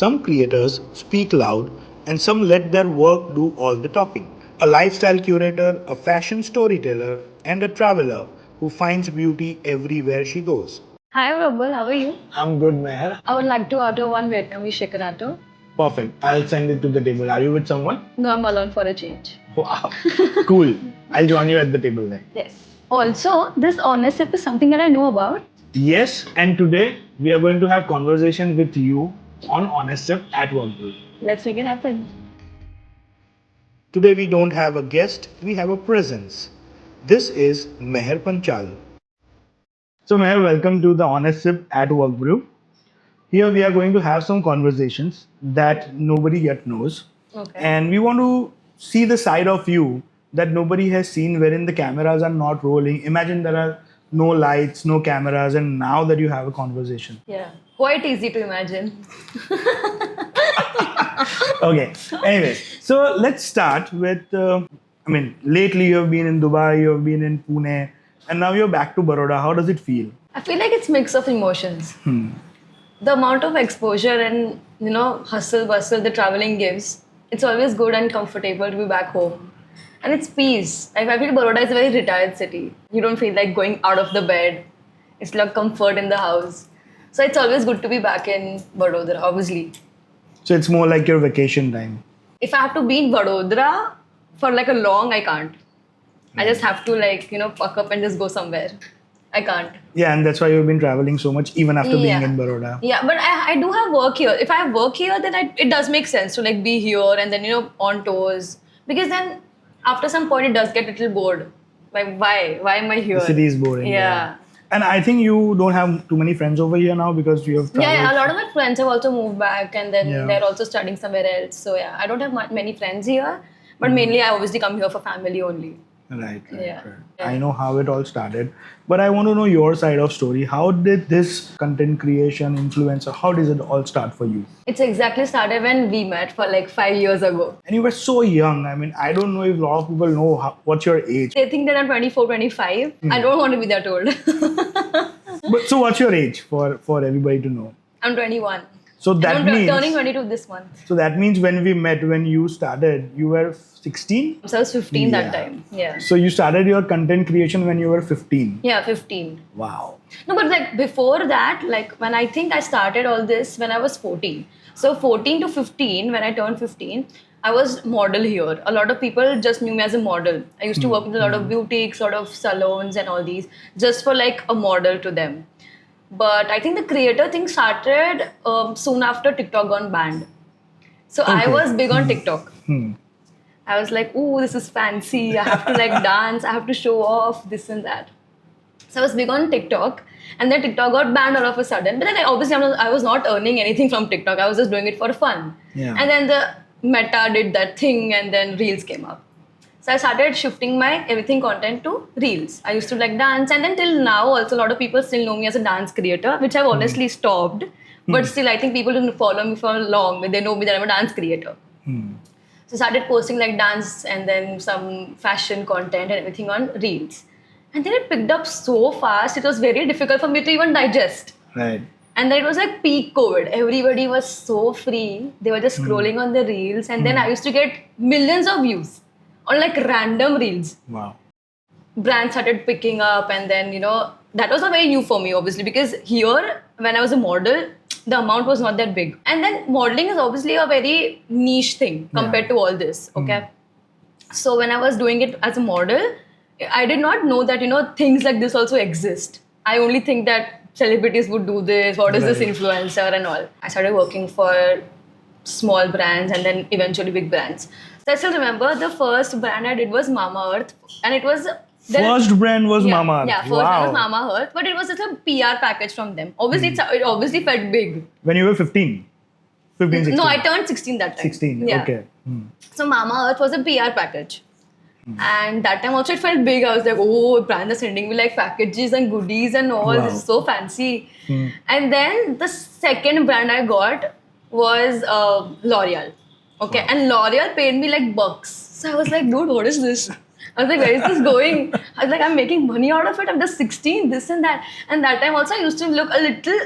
Some creators speak loud and some let their work do all the talking. A lifestyle curator, a fashion storyteller, and a traveler who finds beauty everywhere she goes. Hi, Prabal. How are you? I'm good, Meher. I would like to order one Vietnamese shikarato. Perfect. I'll send it to the table. Are you with someone? No, I'm alone for a change. Wow. Cool. I'll join you at the table then. Yes. Also, this honest sip is something that I know about. Yes, and today we are going to have conversation with you on Honest Sip at Work Group. Let's make it happen. Today we don't have a guest, we have a presence. This is Meher Panchal. So Meher, welcome to the Honest Sip at Work Group. Here we are going to have some conversations that nobody yet knows. Okay. And we want to see the side of you that nobody has seen, wherein the cameras are not rolling. Imagine there are no lights, no cameras, and now that you have a conversation. Yeah. Quite easy to imagine. Okay. Anyways, so let's start with. Lately you have been in Dubai, you have been in Pune, and now you're back to Baroda. How does it feel? I feel like it's mix of emotions. The amount of exposure and hustle bustle the traveling gives, it's always good and comfortable to be back home. And it's peace. I feel Baroda is a very retired city. You don't feel like going out of the bed. It's like comfort in the house. So it's always good to be back in Vadodara, obviously. So it's more like your vacation time. If I have to be in Vadodara for like a long, I can't. I just have to pack up and just go somewhere. I can't. Yeah, and that's why you've been traveling so much even after being in Baroda. Yeah, but I do have work here. If I have work here, then it does make sense to like be here and then on tours. Because then after some point it does get a little bored. Like why? Why am I here? The city is boring. Yeah. And I think you don't have too many friends over here now because you have traveled. Yeah, a lot of my friends have also moved back and then Yeah. they're also studying somewhere else. So yeah, I don't have many friends here. But mainly I obviously come here for family only. Right. Yeah. I know how it all started, but I want to know your side of story. How did this content creation, influencer, how does it all start for you? It's exactly started when we met for like 5 years ago. And you were so young. I mean, I don't know if a lot of people know what's your age. They think that I'm 24, 25. I don't want to be that old. But so what's your age for everybody to know? I'm 21. So that I'm means turning 22 this month. So that means when we met, when you started, you were 16? So I was 15 Yeah. that time. Yeah. So you started your content creation when you were 15. Yeah, 15. Wow. No, but like before that, like when I think I started all this when I was 14. So 14 to 15, when I turned 15, I was model here. A lot of people just knew me as a model. I used to work with a lot of boutiques, sort of salons and all these, just for like a model to them. But I think the creator thing started soon after TikTok gone banned. So I Okay. was big on TikTok. Hmm. I was like, ooh, this is fancy. I have to like dance. I have to show off this and that. So I was big on TikTok. And then TikTok got banned all of a sudden. But then I was not earning anything from TikTok. I was just doing it for fun. Yeah. And then the Meta did that thing and then Reels came up. So I started shifting my everything content to Reels. I used to like dance. And then till now also a lot of people still know me as a dance creator, which I've honestly stopped. But still I think people didn't follow me for long. They know me that I'm a dance creator. So I started posting like dance and then some fashion content and everything on Reels. And then it picked up so fast, it was very difficult for me to even digest. Right. And then it was like peak COVID. Everybody was so free. They were just scrolling on the Reels. And then I used to get millions of views on like random Reels. Wow. Brands started picking up and then, that was not very new for me obviously because here when I was a model, the amount was not that big. And then modeling is obviously a very niche thing compared to all this, okay? So when I was doing it as a model, I did not know that, things like this also exist. I only think that celebrities would do this, what is this Right. influencer and all. I started working for small brands and then eventually big brands. So I still remember the first brand I did was Mamaearth and it was... First brand was Mamaearth. Yeah, first Wow. one was Mamaearth, but it was just a PR package from them. Obviously, it obviously felt big. When you were 15? 15, 16? No, I turned 16 that time. 16, Yeah. okay. So Mamaearth was a PR package. And that time also it felt big. I was like, oh, brands are sending me like packages and goodies and all. Wow. This is so fancy. And then the second brand I got was L'Oreal. Okay, and L'Oreal paid me like bucks. So I was like, dude, what is this? I was like, where is this going? I was like, I'm making money out of it. I'm just 16, this and that. And that time also I used to look a little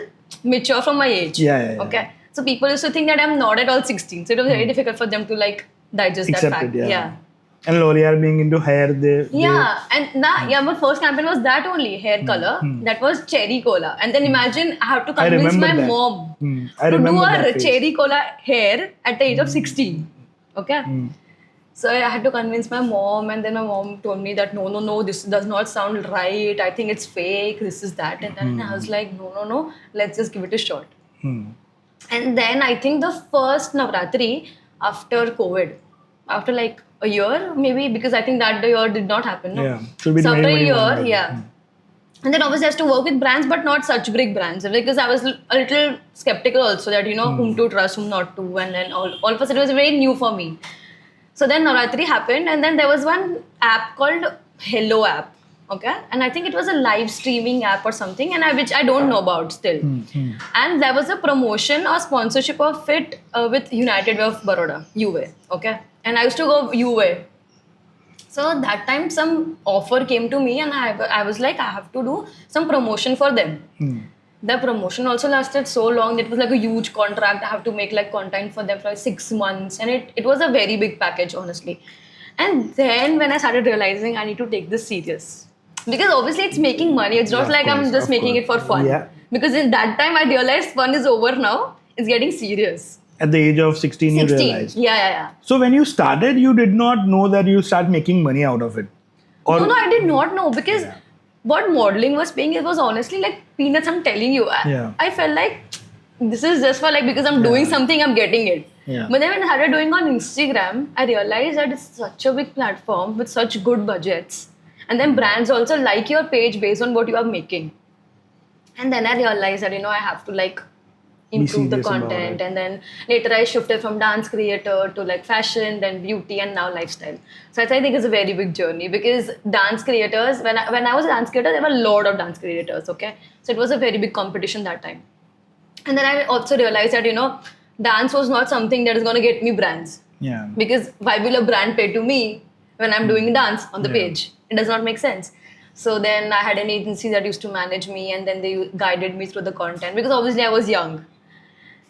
mature from my age. Yeah. Okay. So people used to think that I'm not at all 16. So it was very difficult for them to like digest that Accept fact. it, yeah. And L'Oreal being into hair, Yeah, and my first campaign was that only hair color. That was cherry cola, and then imagine I have to I convince my remember that. mom I to do remember that a phase. cherry cola hair at the age of 16. Okay, so I had to convince my mom, and then my mom told me that no, this does not sound right. I think it's fake. This is that, and then I was like, no, let's just give it a shot. And then I think the first Navratri after COVID, after like a year, maybe because I think that the year did not happen. No? Yeah, should be So after a 2021 year, maybe. yeah. And then obviously I has to work with brands, but not such big brands because I was a little skeptical also that whom to trust, whom not to, and then all of a sudden it was very new for me. So then Navratri happened, and then there was one app called Hello app. Okay, and I think it was a live streaming app or something, and which I don't know about still. And there was a promotion or sponsorship of it with United Way of Baroda, UA. Okay, and I used to go UA. So that time some offer came to me, and I was like, I have to do some promotion for them. The promotion also lasted so long. It was like a huge contract. I have to make like content for them for like 6 months, and it was a very big package, honestly. And then when I started realizing I need to take this serious, because obviously it's making money. It's not Of like I'm course, just of making it for course. fun. Yeah. Because in that time I realized fun is over now. It's getting serious. At the age of 16, you 16. realized. Yeah. So when you started, you did not know that you start making money out of it. Or No, I did not know because Yeah. what modeling was paying, it was honestly like peanuts. I'm telling you. Yeah. I felt like this is just for like because I'm doing something, I'm getting it. Yeah. But then when I started doing on Instagram, I realized that it's such a big platform with such good budgets. And then brands also like your page based on what you are making. And then I realized that I have to like improve the serious about content, it. and then later I shifted from dance creator to like fashion, then beauty, and now lifestyle. So I think it's a very big journey because dance creators, when I was a dance creator, there were a lot of dance creators. Okay, so it was a very big competition that time. And then I also realized that dance was not something that is going to get me brands, yeah. because why will a brand pay to me when I'm doing dance on the Yeah. page? It does not make sense. So then I had an agency that used to manage me, and then they guided me through the content because obviously I was young.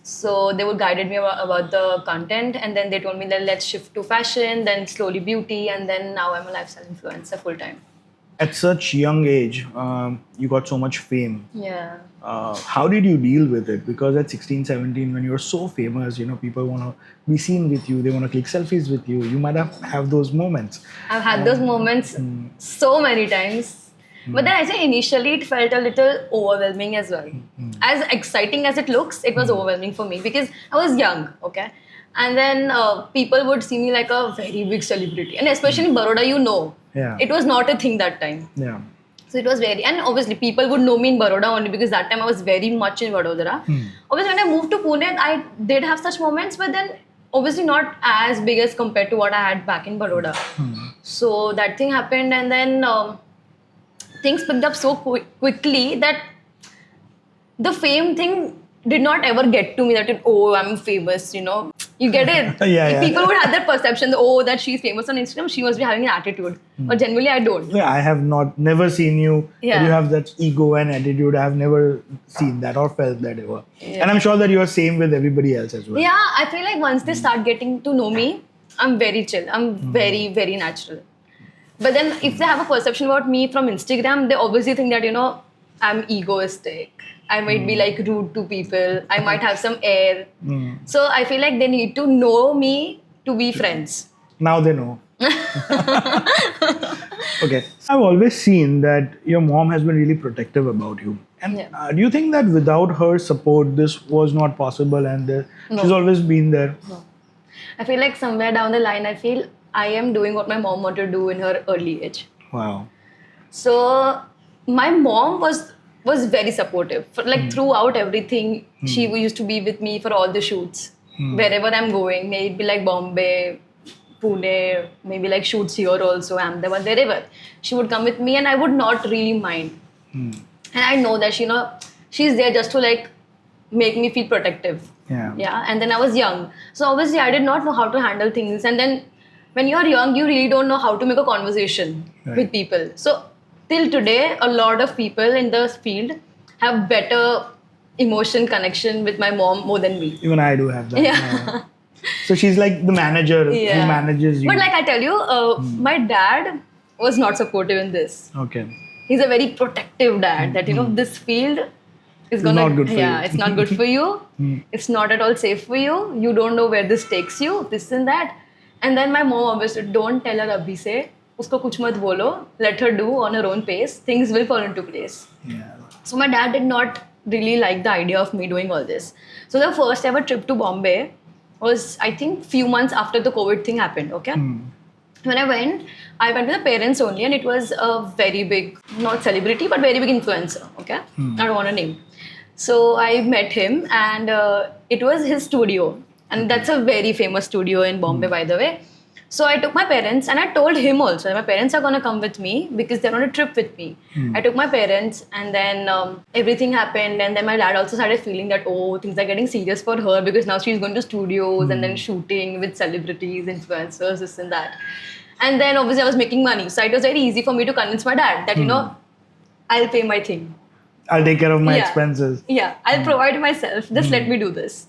So they would guided me about the content, and then they told me that let's shift to fashion, then slowly beauty, and then now I'm a lifestyle influencer full time. At such young age, you got so much fame. Yeah. How did you deal with it? Because at 16, 17, when you're so famous, people want to be seen with you. They want to click selfies with you. You might have those moments. I've had those moments so many times. But then I say initially it felt a little overwhelming as well. As exciting as it looks, it was overwhelming for me because I was young, okay? And then people would see me like a very big celebrity. And especially in Baroda, Yeah. it was not a thing that time. Yeah. So it was very, and obviously people would know me in Baroda only because that time I was very much in Vadodara. Obviously, when I moved to Pune, I did have such moments, but then obviously not as big as compared to what I had back in Baroda. So that thing happened, and then things picked up so quickly that the fame thing did not ever get to me that I'm famous, You get it? Yeah. People would have that perception that she's famous on Instagram, she must be having an attitude. But generally I don't. Yeah, I have never seen you. Yeah. That you have that ego and attitude. I have never seen that or felt that ever. Yeah. And I'm sure that you are same with everybody else as well. Yeah, I feel like once they start getting to know me, I'm very chill. I'm very, very natural. But then if they have a perception about me from Instagram, they obviously think that, I'm egoistic. I might be like rude to people. I might have some air. So I feel like they need to know me to be friends. Now they know. Okay. I've always seen that your mom has been really protective about you. And Yeah. do you think that without her support, this was not possible and she's always been there? No. I feel like somewhere down the line, I feel I am doing what my mom wanted to do in her early age. Wow. So my mom was very supportive. Throughout everything, she used to be with me for all the shoots. Wherever I'm going, maybe like Bombay, Pune, maybe like shoots here also, Ahmedabad, wherever. She would come with me and I would not really mind. And I know that she's there just to like make me feel protective. Yeah. And then I was young. So obviously I did not know how to handle things. And then when you're young, you really don't know how to make a conversation with people. So till today, a lot of people in the field have better emotion connection with my mom more than me. Even I do have that. Yeah. So she's like the manager who Yeah. manages you. But like I tell you, my dad was not supportive in this. Okay. He's a very protective dad. That this field is gonna not good for you. it's not good for you. It's not at all safe for you. You don't know where this takes you. This and that. And then my mom always said, don't tell her abhi se. Usko kuch mat bolo. Let her do on her own pace. Things will fall into place. Yeah. So my dad did not really like the idea of me doing all this. So the first ever trip to Bombay was, I think, few months after the COVID thing happened. Okay. When I went with the parents only, and it was a very big, not celebrity, but very big influencer. Okay, I don't want to name. So I met him, and it was his studio, and that's a very famous studio in Bombay, by the way. So I took my parents, and I told him also, my parents are gonna come with me because they're on a trip with me. I took my parents, and then everything happened, and then my dad also started feeling that things are getting serious for her because now she's going to studios and then shooting with celebrities, influencers, this and that. And then obviously I was making money, so it was very easy for me to convince my dad that I'll pay my thing. I'll take care of my Yeah. expenses. Yeah, I'll provide myself. Just let me do this.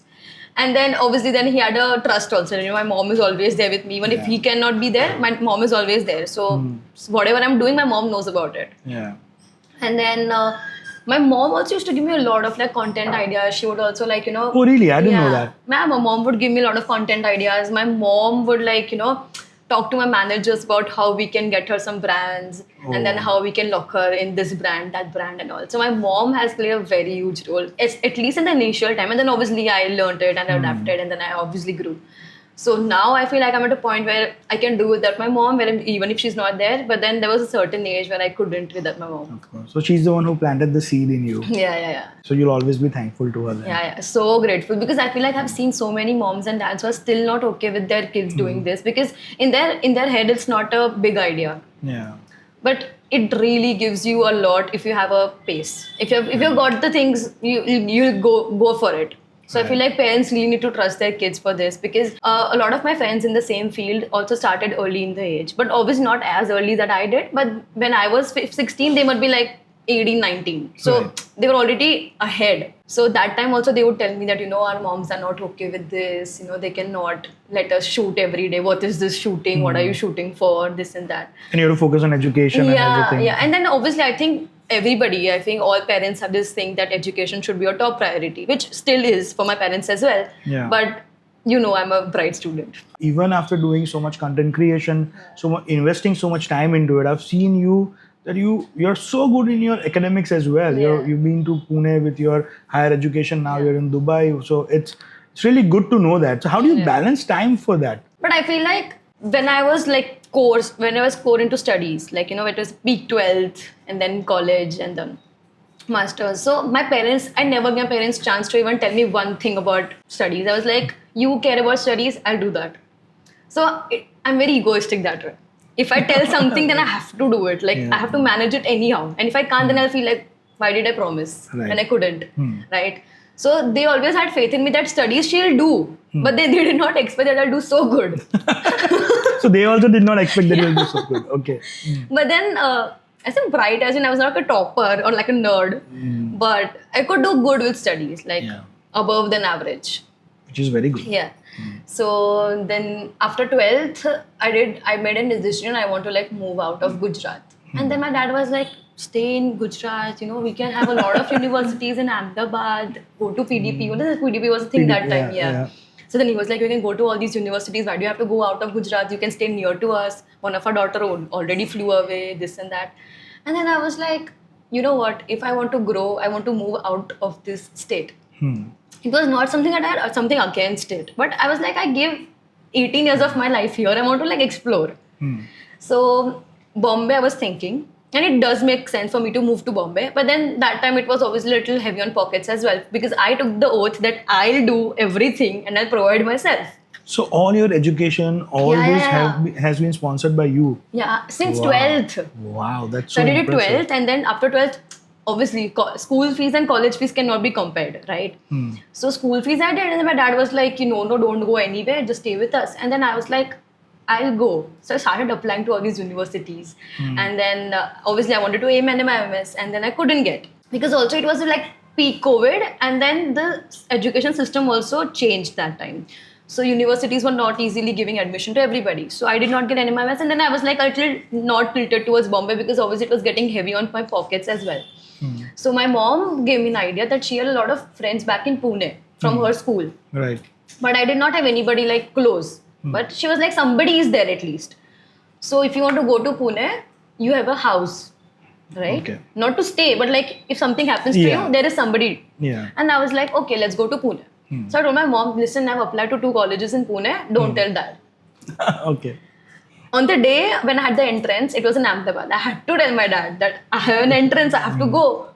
And then obviously then he had a trust also. My mom is always there with me. Even if he cannot be there, my mom is always there. So whatever I'm doing, my mom knows about it. Yeah. And then my mom also used to give me a lot of like content ideas. She would also like, Oh, really? I didn't know that. My mom would give me a lot of content ideas. My mom would like, talk to my managers about how we can get her some brands and then how we can lock her in this brand, that brand and all. So my mom has played a very huge role, at least in the initial time. And then obviously I learned it and adapted and then I obviously grew. So now I feel like I'm at a point where I can do without my mom, even if she's not there. But then there was a certain age where I couldn't without my mom. Of course. So she's the one who planted the seed in you. Yeah. So you'll always be thankful to her then. Yeah, so grateful because I feel like I've seen so many moms and dads who are still not okay with their kids doing this because in their head it's not a big idea. Yeah. But it really gives you a lot if you have a pace. If you've got the things, you'll go for it. So I feel like parents really need to trust their kids for this because a lot of my friends in the same field also started early in the age, but obviously not as early that I did. But when I was 16, they might be like 18, 19. So they were already ahead. So that time also they would tell me that, our moms are not okay with this. they cannot let us shoot every day. What is this shooting? What are you shooting for? This and that. And you have to focus on education and everything. Yeah. And then obviously I think all parents have this thing that education should be a top priority, which still is for my parents as well. Yeah. But I'm a bright student. Even after doing so much content creation, investing so much time into it, I've seen you that you're so good in your academics as well. Yeah. You've been to Pune with your higher education. Now you're in Dubai. So it's really good to know that. So how do you balance time for that? But I feel like when I was core into studies, like, it was peak 12th and then college and then masters. So I never gave my parents chance to even tell me one thing about studies. I was like, you care about studies, I'll do that. So I'm very egoistic that way. If I tell something, then I have to do it. Like, I have to manage it anyhow. And if I can't, then I'll feel like, why did I promise? Right. And I couldn't, right? So they always had faith in me that studies she'll do. But they did not expect that I'll do so good. So they also did not expect that you'll do so good. Okay. But then, as in bright, as in I was not like a topper or like a nerd. But I could do good with studies, like above than average. Which is very good. Yeah. So then after 12th, I made a decision I want to like move out of Gujarat. And then my dad was like, stay in Gujarat, we can have a lot of universities in Ahmedabad, go to PDP. PDP was a thing that time, yeah. So then he was like, you can go to all these universities, why do you have to go out of Gujarat? You can stay near to us. One of our daughter already flew away, this and that. And then I was like, you know what, if I want to grow, I want to move out of this state. It was not something that I had something against it. But I was like, I gave 18 years of my life here. I want to like explore. So Bombay, I was thinking, and it does make sense for me to move to Bombay. But then that time it was obviously a little heavy on pockets as well because I took the oath that I'll do everything and I'll provide myself. So all your education, has been sponsored by you. Yeah, since 12th. Wow, that's so So I did it impressive. 12th, and then after 12th, obviously school fees and college fees cannot be compared, right? So school fees I did, and then my dad was like, no, don't go anywhere, just stay with us. And then I was like, I'll go. So I started applying to all these universities. And then obviously I wanted to aim and MIMS, and then I couldn't get. Because also it was like peak COVID, and then the education system also changed that time. So universities were not easily giving admission to everybody. So I did not get NMIS, and then I was like a little not tilted towards Bombay because obviously it was getting heavy on my pockets as well. So my mom gave me an idea that she had a lot of friends back in Pune from her school, Right. but I did not have anybody like close. But she was like, somebody is there at least. So if you want to go to Pune, you have a house, right? Okay. Not to stay, but like if something happens to Yeah. you, there is somebody. Yeah. And I was like, okay, let's go to Pune. So I told my mom, listen, I've applied to 2 colleges in Pune. Don't tell Dad. Okay. On the day when I had the entrance, it was in Ahmedabad. I had to tell my dad that I have an entrance, I have to go.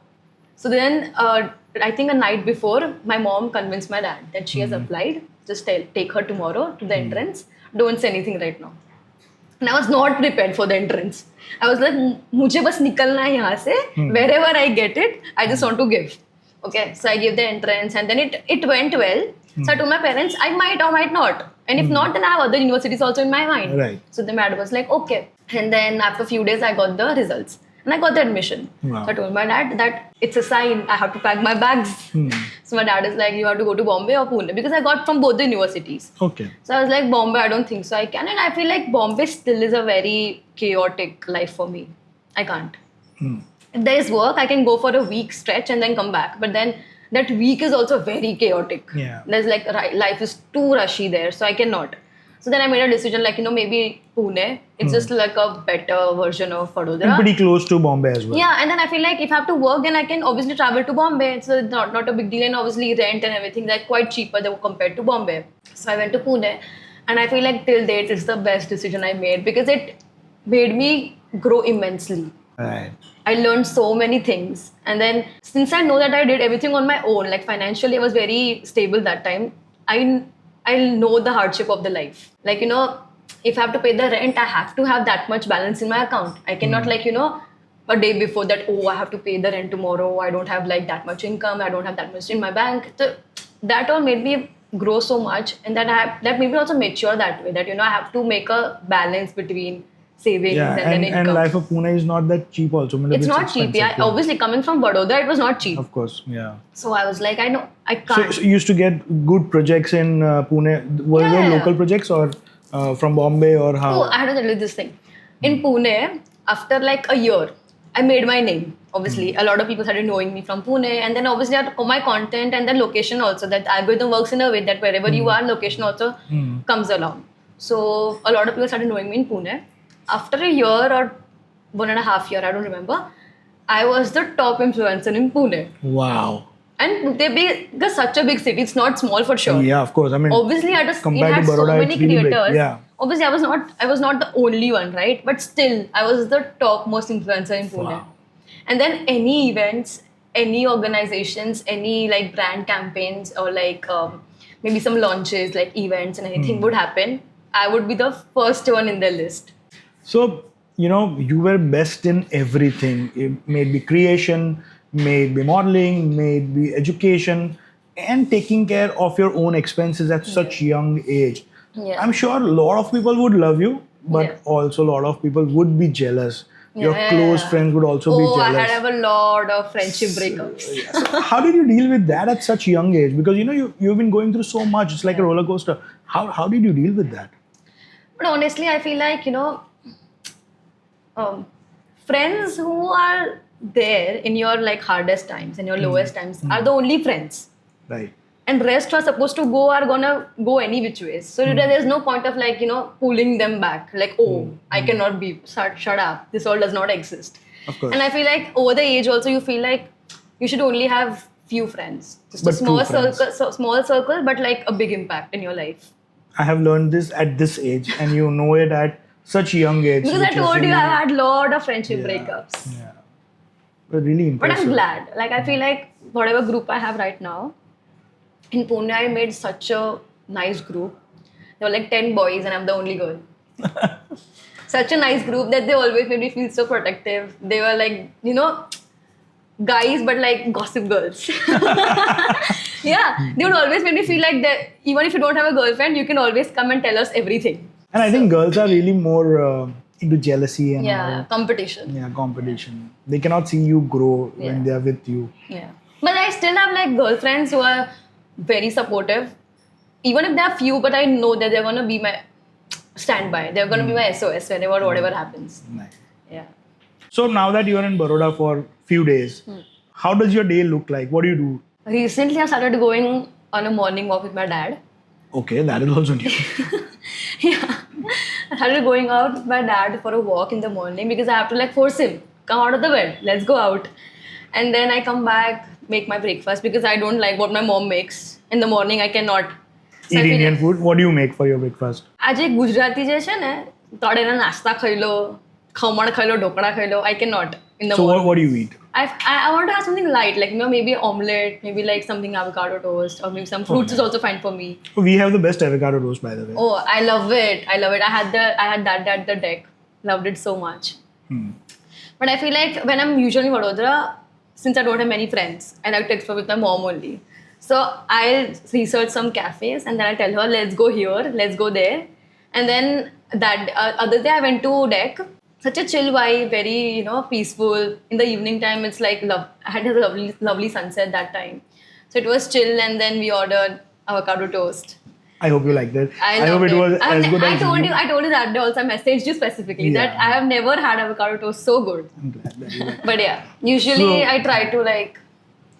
So then, I think a night before, my mom convinced my dad that she has applied. Just take her tomorrow to the entrance. Don't say anything right now. And I was not prepared for the entrance. I was like, मुझे बस निकलना है यहाँ से. Wherever I get it, I just want to give. Okay, so I gave the entrance, and then it went well. So I told my parents, I might or might not. And if not, then I have other universities also in my mind. Right. So the dad was like, okay. And then after a few days, I got the results. And I got the admission. Wow. So I told my dad that it's a sign, I have to pack my bags. So my dad is like, you have to go to Bombay or Pune, because I got from both the universities. Okay. So I was like, Bombay, I don't think so I can. And I feel like Bombay still is a very chaotic life for me. I can't. If there is work, I can go for a week stretch and then come back. But then that week is also very chaotic. Yeah. There's like, life is too rushy there. So I cannot. So then I made a decision like, maybe Pune. It's just like a better version of And Vadodara. pretty close to Bombay as well. Yeah, and then I feel like if I have to work, then I can obviously travel to Bombay. So it's not a big deal, and obviously rent and everything like quite cheaper than compared to Bombay. So I went to Pune, and I feel like till date it's the best decision I made because it made me grow immensely. Right. I learned so many things, and then since I know that I did everything on my own, like financially I was very stable that time. I know the hardship of the life. Like if I have to pay the rent, I have to have that much balance in my account. I cannot a day before that, oh, I have to pay the rent tomorrow. I don't have like that much income. I don't have that much in my bank. So that all made me grow so much, and that made me also mature that way. That I have to make a balance between savings Yeah, and then income. and life of Pune is not that cheap also. It's not cheap. Yeah, obviously coming from Vadodara, it was not cheap. Of course, yeah. So I was like, I know I So, can't. so you used to get good projects in Pune. Were Yeah, they yeah. local projects or from Bombay or how? Oh, I had to tell you this thing. In Pune, after like a year, I made my name. Obviously, a lot of people started knowing me from Pune, and then obviously I had my content and then location also. That algorithm works in a way that wherever you are, location also comes along. So a lot of people started knowing me in Pune. After a year or 1.5 years, I don't remember, I was the top influencer in Pune. Wow. And because such a big city, it's not small for sure. Yeah, of course. I mean, Obviously, it compared had to so Baroda, many it's really big. creators. Yeah. Obviously, I was not the only one, right? But still, I was the top most influencer in Pune. Wow. And then any events, any organizations, any like brand campaigns or like maybe some launches, like events and anything would happen, I would be the first one in their list. So, you were best in everything. It may be creation, may be modeling, may be education, and taking care of your own expenses at such young age. Yeah. I'm sure a lot of people would love you, but Yeah. also a lot of people would be jealous. Your Yeah. close friends would also be Oh, I jealous. had have a lot of friendship breakups. So how did you deal with that at such young age? Because you've been going through so much. It's like a roller coaster. How did you deal with that? But honestly, I feel like, friends who are there in your like hardest times and your lowest times are the only friends. Right. And rest who are supposed to go are gonna go any which ways. So there's no point of like, pulling them back. Like, oh, I cannot be, shut up. This all does not exist. Of course. And I feel like over the age also you feel like you should only have few friends. Just But a small true friends. circle, small circle, but like a big impact in your life. I have learned this at this age, and you know it at such a young age. Because I which is told you really- I've had a lot of friendship Yeah. breakups. Yeah. But really But impressive. I'm glad. Like I feel like whatever group I have right now, in Pune I made such a nice group. There were like 10 boys and I'm the only girl. Such a nice group that they always made me feel so protective. They were like, guys but like gossip girls. Yeah, they would always make me feel like that even if you don't have a girlfriend, you can always come and tell us everything. And I think girls are really more into jealousy and Yeah, competition. competition. They cannot see you grow when Yeah. they are with you. Yeah. But I still have like girlfriends who are very supportive. Even if they are few, but I know that they're gonna be my standby. They're gonna be my SOS whenever whatever happens. Nice. Yeah. So now that you are in Baroda for few days, how does your day look like? What do you do? Recently, I started going on a morning walk with my dad. Okay, that is also new. Yeah. I started going out with my dad for a walk in the morning because I have to like force him, come out of the bed, let's go out. And then I come back, make my breakfast because I don't like what my mom makes. In the morning, I cannot. So I Eat feel Indian like- food. What do you make for your breakfast? આજે ગુજરાતી જે છે ને તળે એના નાસ્તા ખાઈ લો ખમણ ખાઈ લો ઢોકળા ખાઈ લો I cannot in the So morning. what do you eat? I want to have something light, like maybe omelette, maybe like something avocado toast, or maybe some fruits is also fine for me. We have the best avocado toast, by the way. Oh, I love it. I love it. I had that at the deck. Loved it so much. Hmm. But I feel like when I'm usually in Vadodara, since I don't have many friends, I like to explore with my mom only. So I'll research some cafes and then I'll tell her, let's go here, let's go there. And then that other day I went to deck. Such a chill vibe, very, peaceful. In the evening time, it's like love. I had a lovely sunset that time. So it was chill and then we ordered avocado toast. I hope you liked it. I hope loved it was I as good as I told you that day also. I messaged you specifically that Yeah. I have never had avocado toast so good. I'm glad that you liked it. But yeah, usually So- I try to like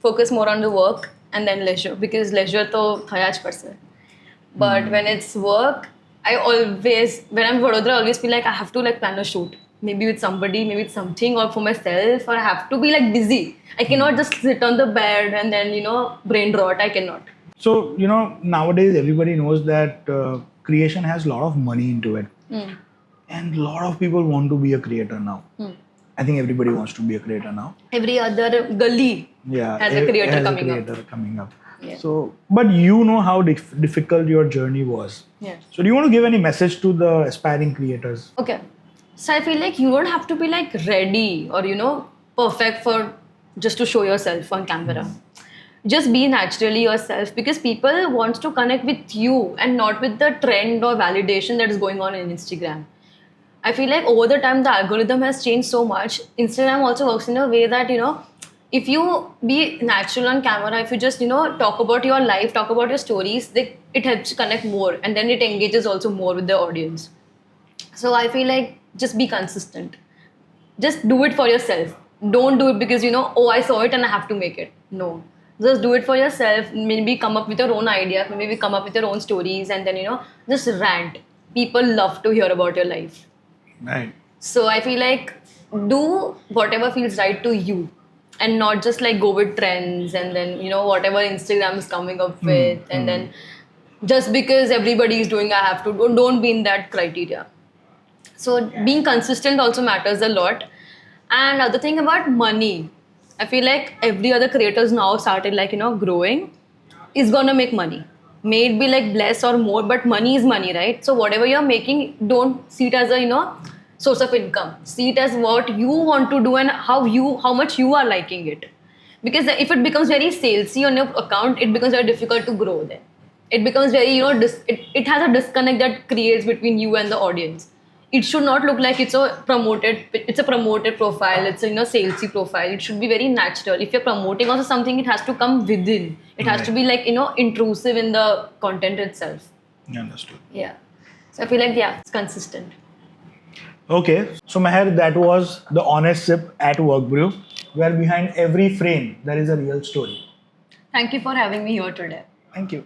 focus more on the work and then leisure because leisure to thaya j padse. But when it's work, I always when I'm in Vadodara, I always feel like I have to like plan a shoot. Maybe with somebody, maybe with something, or for myself, or I have to be like busy. I cannot just sit on the bed and then brain rot. I cannot. So, nowadays everybody knows that creation has a lot of money into it. And a lot of people want to be a creator now. I think everybody wants to be a creator now. Every other gully Yeah, has a creator has coming a creator coming up. Yeah. So, but you know how difficult your journey was. Yeah. So, do you want to give any message to the aspiring creators? Okay. So I feel like you don't have to be like ready or perfect for just to show yourself on camera. Just be naturally yourself because people want to connect with you and not with the trend or validation that is going on in Instagram. I feel like over the time the algorithm has changed so much. Instagram also works in a way that if you be natural on camera, if you just talk about your life, talk about your stories, it helps you connect more and then it engages also more with the audience. So I feel like just be consistent. Just do it for yourself. Don't do it because oh, I saw it and I have to make it. No. Just do it for yourself. Maybe come up with your own ideas. Maybe come up with your own stories and then just rant. People love to hear about your life. Right. So I feel like do whatever feels right to you and not just like go with trends and then whatever Instagram is coming up with and then just because everybody is doing I have to. Don't be in that criteria. So being consistent also matters a lot. And other thing about money, I feel like every other creators now started like growing is gonna make money. May it be like less or more, but money is money, right? So whatever you're making, don't see it as a source of income. See it as what you want to do and how much you are liking it. Because if it becomes very salesy on your account, it becomes very difficult to grow then. It becomes very it has a disconnect that creates between you and the audience. It should not look like it's a promoted profile, it's a salesy profile. It should be very natural. If you're promoting also something, it has to come within. It has to be like intrusive in the content itself. Understood. Yeah. So I feel like it's consistent. Okay. So, Meher, that was the Honest Sip at Work Brew, where behind every frame there is a real story. Thank you for having me here today. Thank you.